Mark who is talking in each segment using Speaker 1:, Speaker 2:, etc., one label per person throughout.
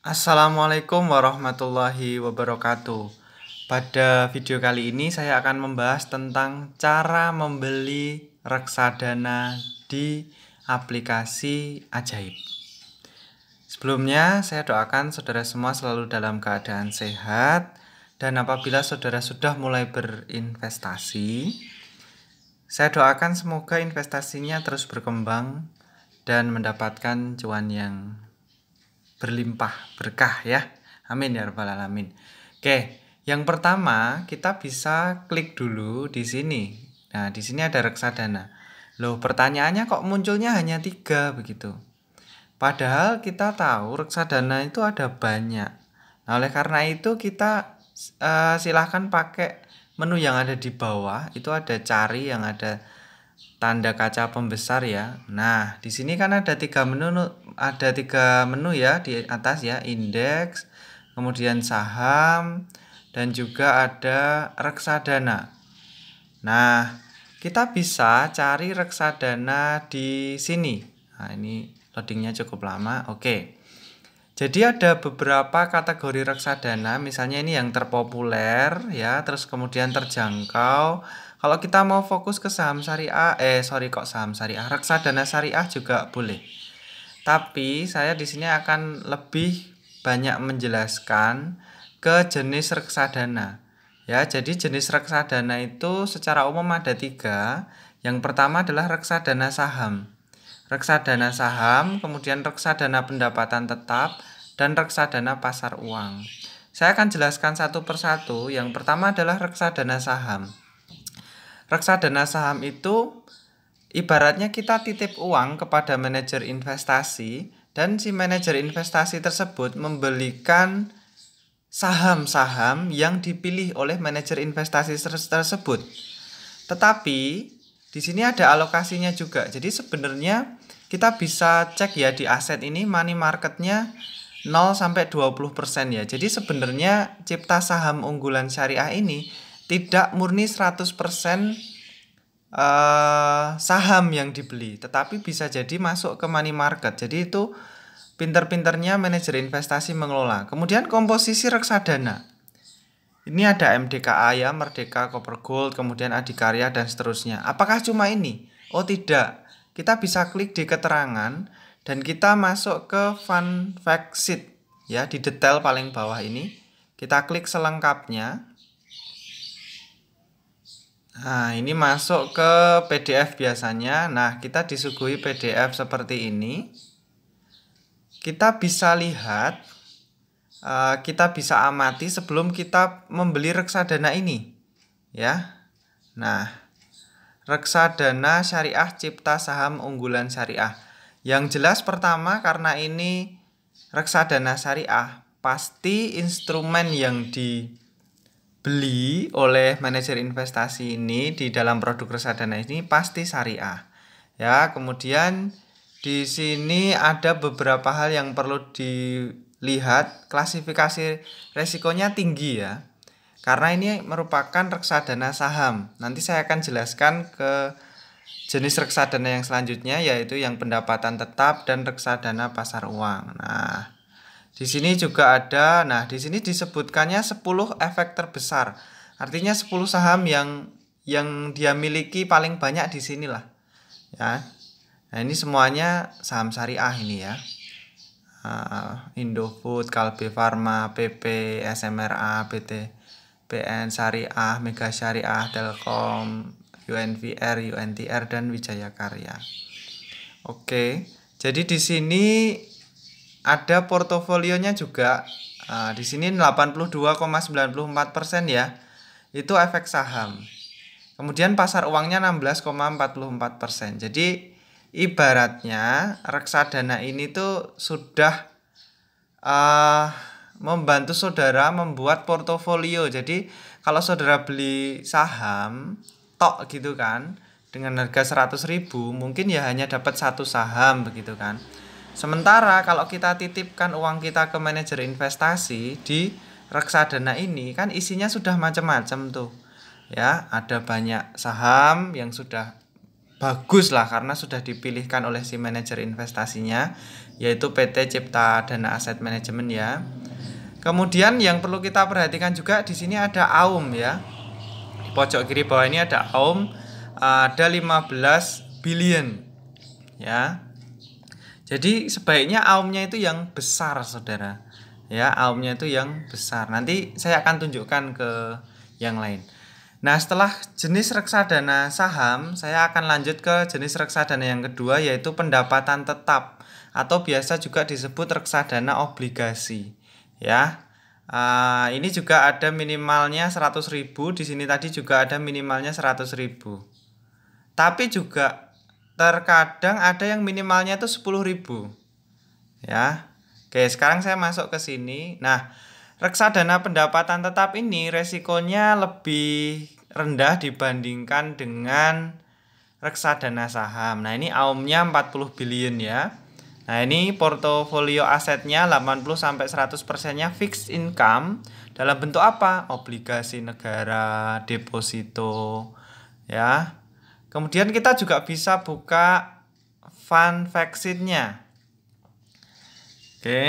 Speaker 1: Assalamualaikum warahmatullahi wabarakatuh. Pada video kali ini saya akan membahas tentang cara membeli reksadana di aplikasi Ajaib. Sebelumnya saya doakan saudara semua selalu dalam keadaan sehat, dan apabila saudara sudah mulai berinvestasi, saya doakan semoga investasinya terus berkembang dan mendapatkan cuan yang berlimpah berkah ya. Amin ya rabbal alamin. Oke, yang pertama kita bisa klik dulu di sini. Nah, di sini ada reksadana. Loh, pertanyaannya kok munculnya hanya 3 begitu. Padahal kita tahu reksadana itu ada banyak. Nah, oleh karena itu kita silahkan pakai menu yang ada di bawah. Itu ada cari yang ada tanda kaca pembesar ya. Nah, di sini kan ada 3 menu ya di atas ya, indeks, kemudian saham, dan juga ada reksadana. Nah, kita bisa cari reksadana di sini. Nah, ini loadingnya cukup lama. Oke. Jadi ada beberapa kategori reksadana, misalnya ini yang terpopuler ya, terus kemudian terjangkau. Kalau kita mau fokus ke saham syariah, reksadana syariah juga boleh. Tapi saya di sini akan lebih banyak menjelaskan ke jenis reksadana. Ya, jadi jenis reksadana itu secara umum ada 3. Yang pertama adalah reksadana saham. Reksadana saham, kemudian reksadana pendapatan tetap, dan reksadana pasar uang. Saya akan jelaskan satu persatu. Yang pertama adalah reksadana saham. Reksadana saham itu ibaratnya kita titip uang kepada manajer investasi, dan si manajer investasi tersebut membelikan saham-saham yang dipilih oleh manajer investasi tersebut. Tetapi di sini ada alokasinya juga. Jadi sebenarnya kita bisa cek ya di aset ini money marketnya 0 sampai 20% ya. Jadi sebenarnya cipta saham unggulan syariah ini tidak murni 100% saham yang dibeli, tetapi bisa jadi masuk ke money market. Jadi itu pinter-pinternya manajer investasi mengelola. Kemudian komposisi reksadana. Ini ada MDKA ya, Merdeka, Copper Gold, kemudian Adikarya, dan seterusnya. Apakah cuma ini? Oh tidak. Kita bisa klik di keterangan dan kita masuk ke fun fact sheet ya, di detail paling bawah ini. Kita klik selengkapnya. Nah, ini masuk ke PDF biasanya. Nah, kita disuguhi PDF seperti ini. Kita bisa lihat, kita bisa amati sebelum kita membeli reksadana ini. Ya. Nah, reksadana syariah cipta saham unggulan syariah. Yang jelas pertama, karena ini reksadana syariah, pasti instrumen yang dibeli oleh manajer investasi ini di dalam produk reksadana ini pasti syariah. Ya, kemudian di sini ada beberapa hal yang perlu dilihat. Klasifikasi resikonya tinggi ya, karena ini merupakan reksadana saham. Nanti saya akan jelaskan ke jenis reksadana yang selanjutnya, yaitu yang pendapatan tetap dan reksadana pasar uang. Nah, di sini juga ada, di sini disebutkannya 10 efek terbesar. Artinya 10 saham yang dia miliki paling banyak di sinilah. Ya. Nah, ini semuanya saham syariah ini ya. Indofood, Kalbe Farma, PP, SMRA, PT PN Syariah, Mega Syariah, Telkom, UNVR, UNTR, dan Wijaya Karya. Oke, jadi di sini ada portofolionya juga. Di sini 82,94% ya. Itu efek saham. Kemudian pasar uangnya 16,44%. Jadi ibaratnya reksadana ini tuh sudah membantu saudara membuat portofolio. Jadi kalau saudara beli saham tok gitu kan, dengan harga 100.000, mungkin ya hanya dapat 1 saham begitu kan. Sementara kalau kita titipkan uang kita ke manajer investasi di reksadana ini, kan isinya sudah macam-macam tuh. Ya, ada banyak saham yang sudah bagus lah karena sudah dipilihkan oleh si manajer investasinya, yaitu PT Cipta Dana Asset Management ya. Kemudian yang perlu kita perhatikan juga di sini ada AUM ya. Di pojok kiri bawah ini ada AUM, ada 15 billion ya. Jadi sebaiknya AUM-nya itu yang besar saudara ya, AUM-nya itu yang besar. Nanti saya akan tunjukkan ke yang lain. Nah, setelah jenis reksadana saham, saya akan lanjut ke jenis reksadana yang kedua, yaitu pendapatan tetap atau biasa juga disebut reksadana obligasi ya. Ini juga ada minimalnya 100.000, di sini tadi juga ada minimalnya 100.000. Tapi juga terkadang ada yang minimalnya itu 10.000 ya. Oke, sekarang saya masuk ke sini. Nah, reksadana pendapatan tetap ini resikonya lebih rendah dibandingkan dengan reksadana saham. Nah, ini AUM-nya 40 billion ya. Nah, ini portofolio asetnya 80-100%-nya fixed income dalam bentuk apa? Obligasi negara, deposito ya. Kemudian kita juga bisa buka fund factsheet-nya. Oke.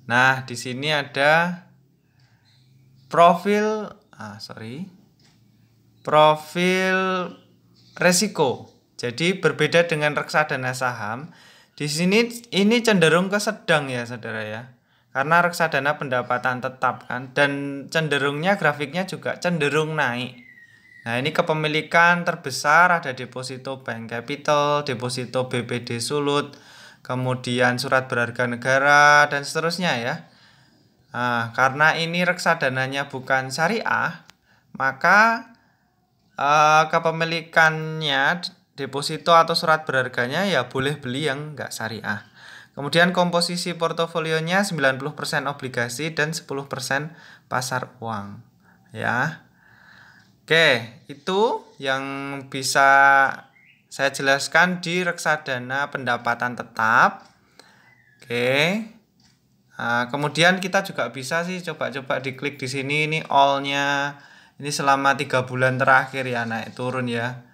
Speaker 1: Nah, di sini ada profil resiko. Jadi berbeda dengan reksadana saham. Di sini ini cenderung ke sedang ya, saudara ya. Karena reksadana pendapatan tetap kan, dan cenderungnya grafiknya juga cenderung naik. Nah, ini kepemilikan terbesar ada deposito Bank Capital, deposito BPD Sulut, kemudian surat berharga negara dan seterusnya ya. Nah, karena ini reksadananya bukan syariah, maka kepemilikannya deposito atau surat berharganya ya boleh beli yang enggak syariah. Kemudian komposisi portofolionya 90% obligasi dan 10% pasar uang ya. Oke, itu yang bisa saya jelaskan di reksadana pendapatan tetap. Oke. Kemudian kita juga bisa sih coba-coba diklik di sini, ini all-nya. Ini selama 3 bulan terakhir ya, naik turun ya.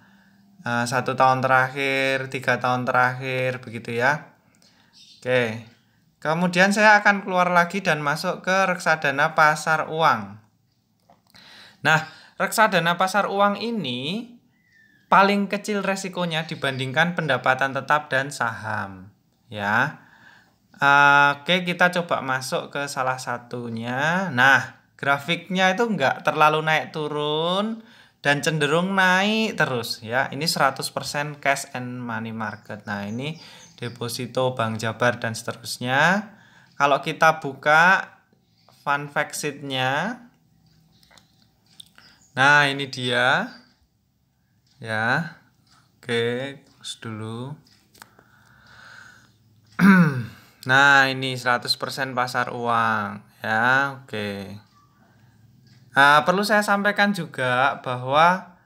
Speaker 1: 1 tahun terakhir, 3 tahun terakhir, begitu ya. Oke. Kemudian saya akan keluar lagi dan masuk ke reksadana pasar uang. Nah, reksadana pasar uang ini paling kecil resikonya dibandingkan pendapatan tetap dan saham ya. Oke, kita coba masuk ke salah satunya. Nah, grafiknya itu enggak terlalu naik turun dan cenderung naik terus ya. Ini 100% cash and money market. Nah, ini deposito Bank Jabar dan seterusnya. Kalau kita buka fund factsheet-nya. Nah, ini dia. Ya. Oke, terus dulu. Nah, ini 100% pasar uang ya. Oke. Perlu saya sampaikan juga bahwa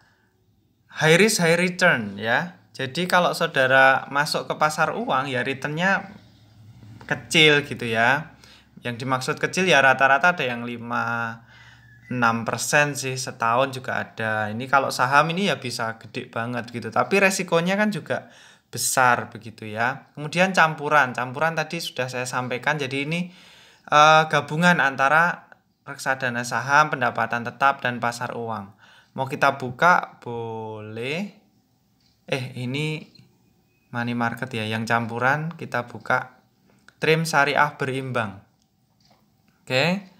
Speaker 1: high risk high return ya. Jadi kalau saudara masuk ke pasar uang ya returnnya kecil gitu ya. Yang dimaksud kecil ya rata-rata ada yang 5-6% sih, setahun juga ada. Ini kalau saham ini ya bisa gede banget gitu. Tapi resikonya kan juga besar begitu ya. Kemudian campuran tadi sudah saya sampaikan. Jadi ini gabungan antara reksadana saham, pendapatan tetap dan pasar uang. Mau kita buka boleh. Ini money market ya. Yang campuran kita buka trim syariah berimbang. Oke.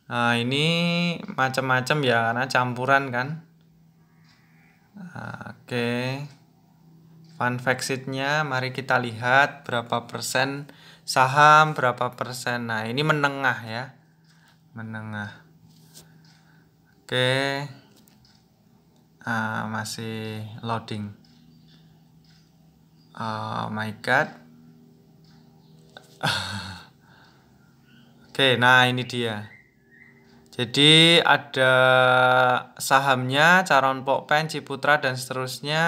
Speaker 1: Nah, ini macam-macam ya karena campuran kan. Oke. Fund factsheet-nya mari kita lihat berapa persen saham, berapa persen. Nah, ini menengah ya. Menengah. Oke. Masih loading. Oh my god. Oke, nah ini dia. Jadi ada sahamnya Caron Pokpen, Ciputra dan seterusnya.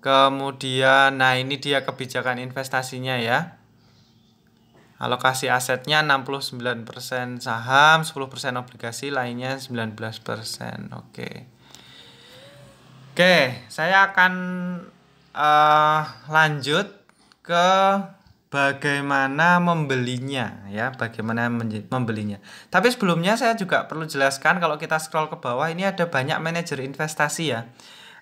Speaker 1: Kemudian nah ini dia kebijakan investasinya ya. Alokasi asetnya 69% saham, 10% obligasi, lainnya 19%. Oke. Oke, saya akan lanjut ke bagaimana membelinya ya, bagaimana membelinya. Tapi sebelumnya saya juga perlu jelaskan kalau kita scroll ke bawah ini ada banyak manajer investasi ya.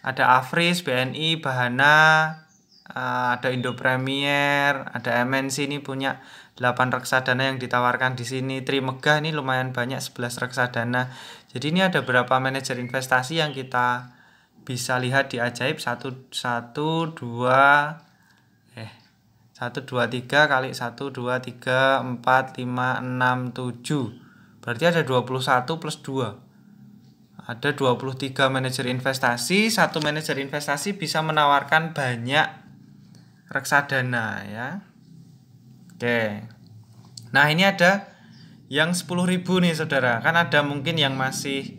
Speaker 1: Ada Afris, BNI, Bahana, ada Indo Premier, ada MNC ini punya 8 reksadana yang ditawarkan di sini. Trimegah ini lumayan banyak 11 reksadana. Jadi ini ada beberapa manajer investasi yang kita bisa lihat di Ajaib 1 2 3 kali 1 2 3 4 5 6 7. Berarti ada 21 plus 2. Ada 23 manajer investasi. Satu manajer investasi bisa menawarkan banyak reksadana ya. Oke. Nah, ini ada yang 10.000 nih Saudara. Kan ada mungkin yang masih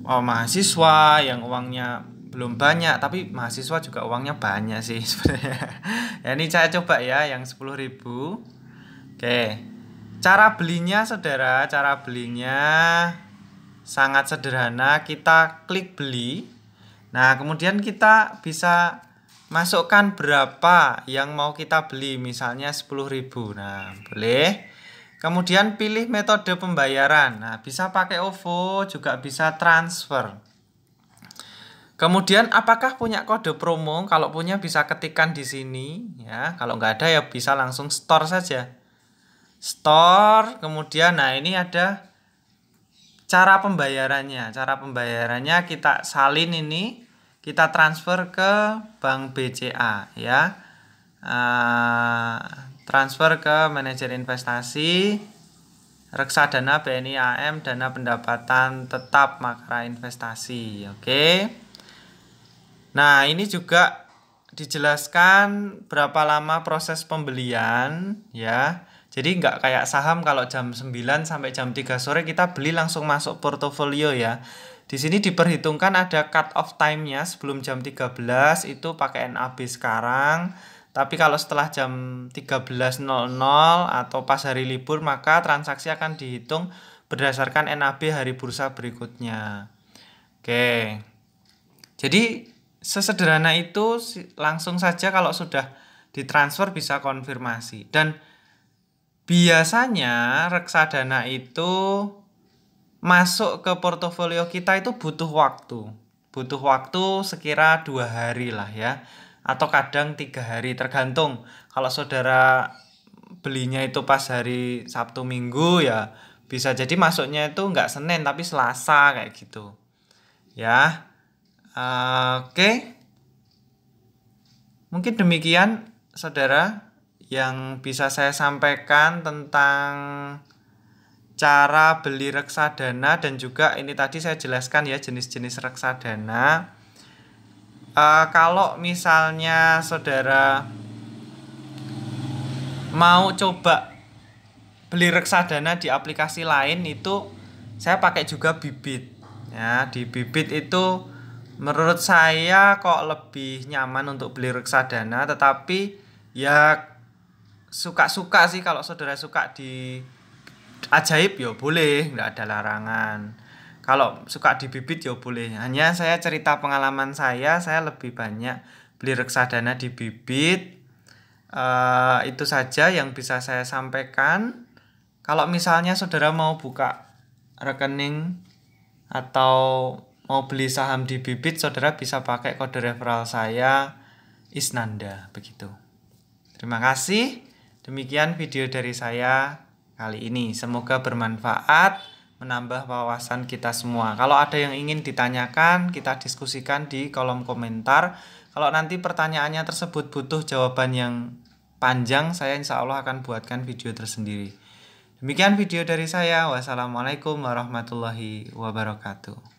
Speaker 1: mahasiswa yang uangnya belum banyak, tapi mahasiswa juga uangnya banyak sih sebenarnya. Ya, ini saya coba ya yang 10.000. Oke. Cara belinya Saudara, cara belinya sangat sederhana. Kita klik beli. Nah, kemudian kita bisa masukkan berapa yang mau kita beli, misalnya 10.000. Nah, boleh. Kemudian pilih metode pembayaran. Nah, bisa pakai OVO, juga bisa transfer. Kemudian apakah punya kode promo? Kalau punya bisa ketikkan di sini ya. Kalau nggak ada ya bisa langsung store saja. Store, kemudian nah ini ada cara pembayarannya. Cara pembayarannya kita salin ini, kita transfer ke Bank BCA ya. Transfer ke manajer investasi, reksadana BNI AM, dana pendapatan tetap Makra Investasi. Oke. Nah, ini juga dijelaskan berapa lama proses pembelian ya. Jadi nggak kayak saham kalau jam 9 sampai jam 3 sore kita beli langsung masuk portofolio ya. Di sini diperhitungkan ada cut off time-nya sebelum jam 13 itu pakai NAB sekarang. Tapi kalau setelah jam 13.00 atau pas hari libur maka transaksi akan dihitung berdasarkan NAB hari bursa berikutnya. Oke. Jadi sesederhana itu, langsung saja kalau sudah ditransfer bisa konfirmasi. Dan biasanya reksadana itu masuk ke portofolio kita itu butuh waktu. Butuh waktu sekira 2 hari lah ya. Atau kadang 3 hari tergantung. Kalau saudara belinya itu pas hari Sabtu Minggu ya bisa jadi masuknya itu nggak Senin tapi Selasa kayak gitu. Ya. Oke. Mungkin demikian Saudara yang bisa saya sampaikan tentang cara beli reksadana, dan juga ini tadi saya jelaskan ya jenis-jenis reksadana. Kalau misalnya Saudara mau coba beli reksadana di aplikasi lain itu saya pakai juga Bibit. Ya, di Bibit itu menurut saya kok lebih nyaman untuk beli reksadana, tetapi ya suka-suka sih. Kalau saudara suka di Ajaib ya boleh, nggak ada larangan. Kalau suka di Bibit ya boleh. Hanya saya cerita pengalaman saya lebih banyak beli reksadana di Bibit. Itu saja yang bisa saya sampaikan. Kalau misalnya saudara mau buka rekening atau mau beli saham di Bibit, saudara bisa pakai kode referral saya Isnanda begitu. Terima kasih. Demikian video dari saya kali ini. Semoga bermanfaat, menambah wawasan kita semua. Kalau ada yang ingin ditanyakan, kita diskusikan di kolom komentar. Kalau nanti pertanyaannya tersebut butuh jawaban yang panjang, saya insya Allah akan buatkan video tersendiri. Demikian video dari saya. Wassalamualaikum warahmatullahi wabarakatuh.